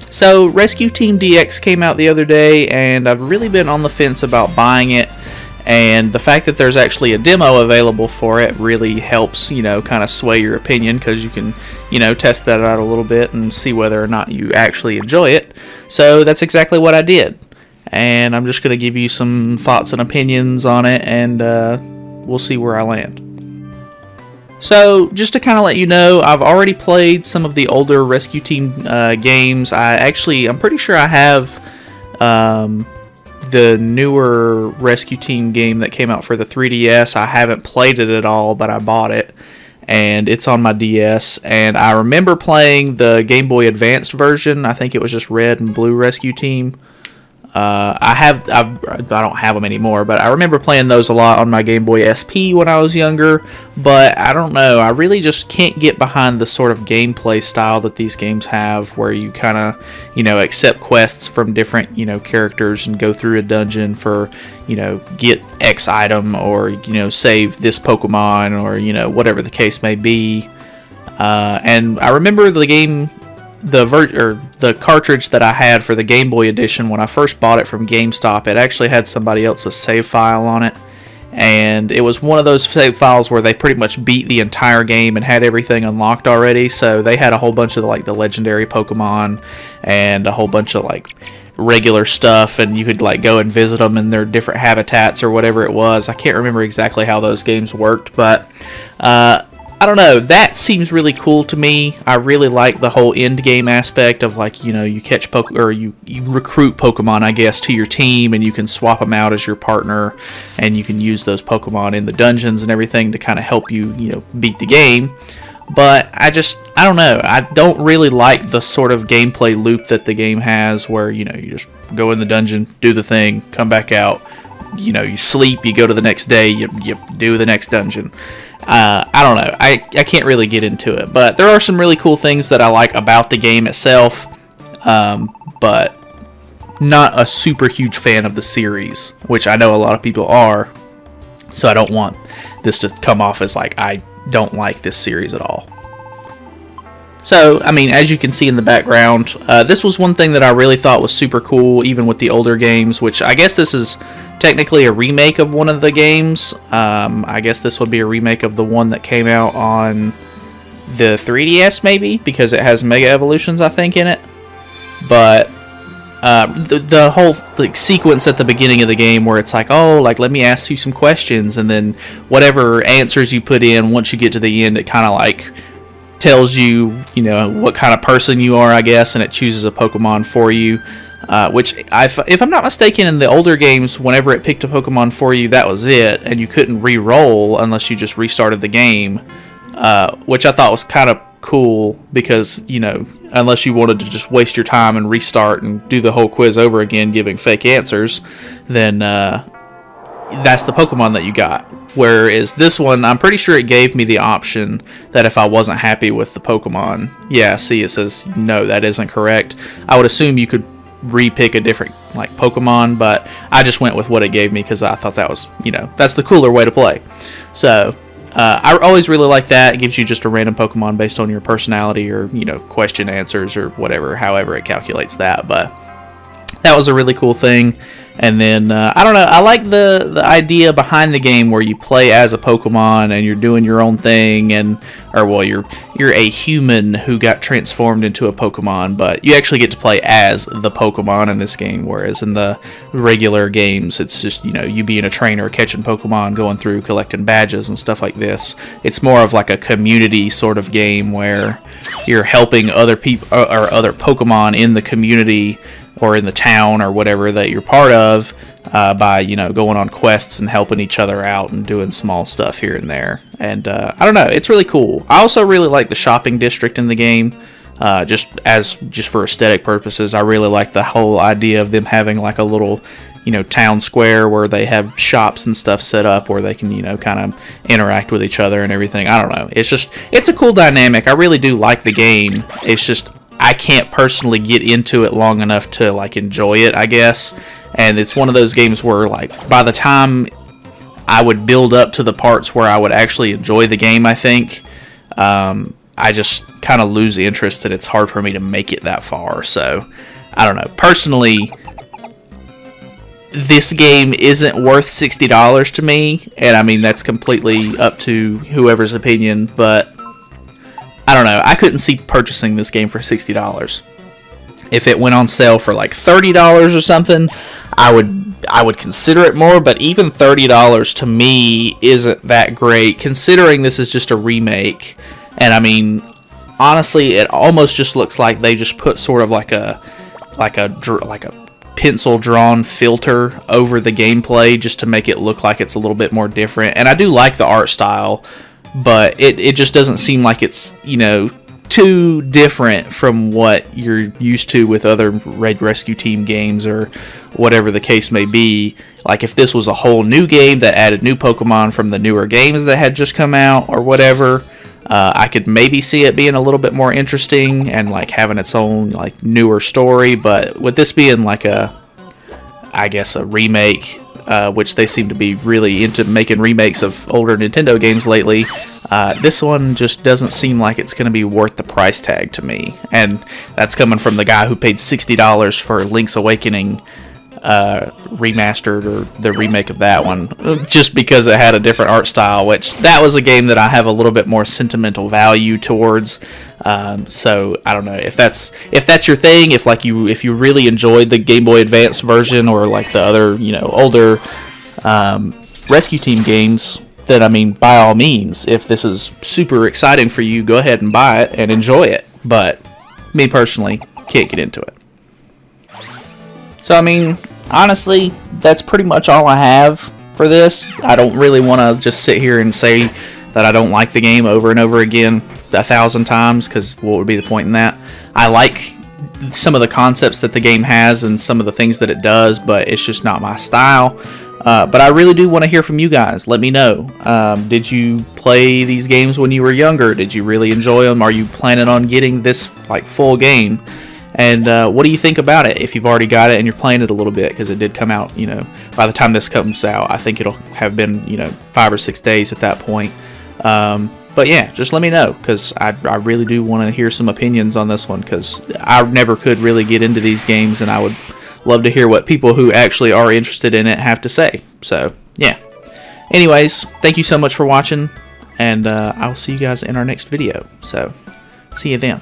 So Rescue Team DX came out the other day, and I've really been on the fence about buying it. And the fact that there's actually a demo available for it really helps, kind of sway your opinion, because you can, test that out a little bit and see whether or not you actually enjoy it. So that's exactly what I did. And I'm just going to give you some thoughts and opinions on it, and we'll see where I land. So, just to kind of let you know, I've already played some of the older Rescue Team games. I'm pretty sure I have the newer Rescue Team game that came out for the 3DS. I haven't played it at all, but I bought it, and it's on my DS. And I remember playing the Game Boy Advanced version. I think it was just Red and Blue Rescue Team. I don't have them anymore, but I remember playing those a lot on my Game Boy SP when I was younger. But I don't know, I really just can't get behind the sort of gameplay style that these games have, where you kind of, accept quests from different, characters and go through a dungeon for, get X item, or, save this Pokemon, or, whatever the case may be. And I remember the game, the cartridge that I had for the Game Boy Edition, when I first bought it from GameStop, it actually had somebody else's save file on it, and it was one of those save files where they pretty much beat the entire game and had everything unlocked already. So they had a whole bunch of the legendary Pokemon and a whole bunch of regular stuff, and you could go and visit them in their different habitats or whatever it was. I can't remember exactly how those games worked, but I don't know, that seems really cool to me. I really like the whole end game aspect of you catch you recruit Pokemon, I guess, to your team, and you can swap them out as your partner, and you can use those Pokemon in the dungeons and everything to kind of help you, beat the game. But I don't know, I don't really like the sort of gameplay loop that the game has, where, you just go in the dungeon, do the thing, come back out, you sleep, you go to the next day, you do the next dungeon. I don't know, I can't really get into it, but there are some really cool things that I like about the game itself, but not a super huge fan of the series, which I know a lot of people are, so I don't want this to come off as I don't like this series at all. So, I mean, as you can see in the background, this was one thing that I really thought was super cool, even with the older games, which I guess this is technically a remake of one of the games. I guess this would be a remake of the one that came out on the 3DS, maybe, because it has Mega Evolutions, I think, in it. But the whole sequence at the beginning of the game where it's let me ask you some questions, and then whatever answers you put in, once you get to the end, it kind of tells you, what kind of person you are, I guess, and it chooses a Pokemon for you. Which, if I'm not mistaken, in the older games, whenever it picked a Pokemon for you, that was it, and you couldn't re-roll unless you just restarted the game, which I thought was kind of cool, because, unless you wanted to just waste your time and restart and do the whole quiz over again, giving fake answers, then that's the Pokemon that you got. Whereas this one, I'm pretty sure it gave me the option that if I wasn't happy with the Pokemon, see, it says, no, that isn't correct. I would assume you could re-pick a different Pokemon, but I just went with what it gave me because I thought that was, that's the cooler way to play. So I always really like that. It gives you just a random Pokemon based on your personality, or question answers, or whatever, however it calculates that. But that was a really cool thing. And then, I don't know, I like the idea behind the game where you play as a Pokemon and you're doing your own thing, you're a human who got transformed into a Pokemon, but you actually get to play as the Pokemon in this game, whereas in the regular games, it's just, you being a trainer, catching Pokemon, going through, collecting badges and stuff like this. It's more of a community sort of game where you're helping other people, or other Pokemon in the community, or in the town, or whatever that you're part of, by, going on quests and helping each other out and doing small stuff here and there. And I don't know, it's really cool. I also really like the shopping district in the game, just for aesthetic purposes. I really like the whole idea of them having a little, town square where they have shops and stuff set up where they can, kind of interact with each other and everything. I don't know, it's a cool dynamic. I really do like the game. It's just, I can't personally get into it long enough to enjoy it, I guess. And it's one of those games where by the time I would build up to the parts where I would actually enjoy the game, I think, I just kind of lose interest that it's hard for me to make it that far. So I don't know. Personally, this game isn't worth $60 to me, and I mean that's completely up to whoever's opinion, but I don't know. I couldn't see purchasing this game for $60. If it went on sale for like $30 or something, I would consider it more, but even $30 to me isn't that great, considering this is just a remake. And I mean, honestly, it almost just looks like they just put sort of like a pencil drawn filter over the gameplay just to make it look like it's a little bit more different. And I do like the art style, but it just doesn't seem like it's, you know, too different from what you're used to with other Red Rescue Team games or whatever the case may be. Like if this was a whole new game that added new Pokemon from the newer games that had just come out or whatever, I could maybe see it being a little bit more interesting and like having its own like newer story. But with this being like I guess a remake, which they seem to be really into making remakes of older Nintendo games lately, this one just doesn't seem like it's going to be worth the price tag to me. And that's coming from the guy who paid $60 for Link's Awakening remastered, or the remake of that one, just because it had a different art style, which that was a game that I have a little bit more sentimental value towards. So I don't know if that's your thing, if you really enjoyed the Game Boy Advance version or like the other, you know, older Rescue Team games, then I mean, by all means, if this is super exciting for you, go ahead and buy it and enjoy it. But me personally, can't get into it. So I mean, honestly, that's pretty much all I have for this. I don't really want to just sit here and say that I don't like the game over and over again 1,000 times, because what would be the point in that? I like some of the concepts that the game has and some of the things that it does, but it's just not my style. But I really do want to hear from you guys. Let me know. Did you play these games when you were younger? Did you really enjoy them? Are you planning on getting this like full game? And what do you think about it if you've already got it and you're playing it a little bit? Because it did come out, you know, by the time this comes out, I think it'll have been, you know, 5 or 6 days at that point. But yeah, just let me know, because I really do want to hear some opinions on this one, because I never could really get into these games, and I would love to hear what people who actually are interested in it have to say. So yeah. Anyways, thank you so much for watching, and I will see you guys in our next video. So see you then.